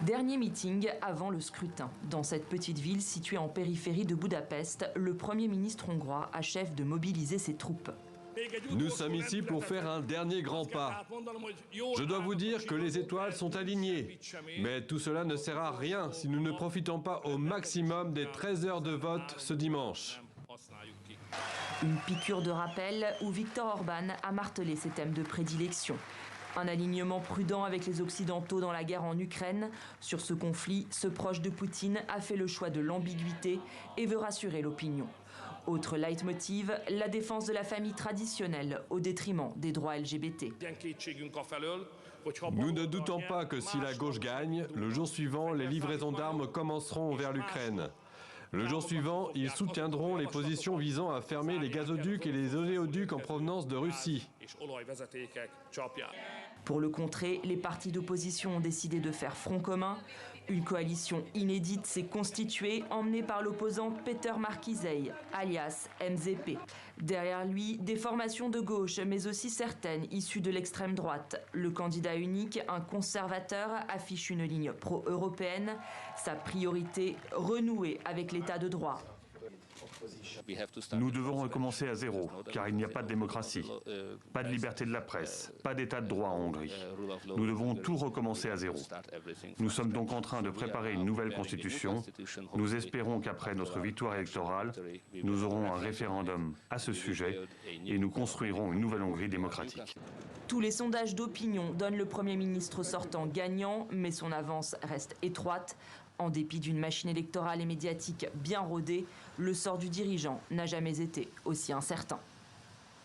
Dernier meeting avant le scrutin. Dans cette petite ville située en périphérie de Budapest, le Premier ministre hongrois achève de mobiliser ses troupes. Nous sommes ici pour faire un dernier grand pas. Je dois vous dire que les étoiles sont alignées. Mais tout cela ne sert à rien si nous ne profitons pas au maximum des 13 heures de vote ce dimanche. Une piqûre de rappel où Viktor Orban a martelé ses thèmes de prédilection. Un alignement prudent avec les Occidentaux dans la guerre en Ukraine. Sur ce conflit, ce proche de Poutine a fait le choix de l'ambiguïté et veut rassurer l'opinion. Autre leitmotiv, la défense de la famille traditionnelle au détriment des droits LGBT. Nous ne doutons pas que si la gauche gagne, le jour suivant, les livraisons d'armes commenceront vers l'Ukraine. Le jour suivant, ils soutiendront les positions visant à fermer les gazoducs et les oléoducs en provenance de Russie. Pour le contrer, les partis d'opposition ont décidé de faire front commun. Une coalition inédite s'est constituée, emmenée par l'opposant Péter Markizej, alias MZP. Derrière lui, des formations de gauche, mais aussi certaines issues de l'extrême droite. Le candidat unique, un conservateur, affiche une ligne pro-européenne. Sa priorité, renouer avec l'état de droit. Nous devons recommencer à zéro, car il n'y a pas de démocratie, pas de liberté de la presse, pas d'état de droit en Hongrie. Nous devons tout recommencer à zéro. Nous sommes donc en train de préparer une nouvelle constitution. Nous espérons qu'après notre victoire électorale, nous aurons un référendum à ce sujet et nous construirons une nouvelle Hongrie démocratique. Tous les sondages d'opinion donnent le Premier ministre sortant gagnant, mais son avance reste étroite. En dépit d'une machine électorale et médiatique bien rodée, le sort du dirigeant n'a jamais été aussi incertain.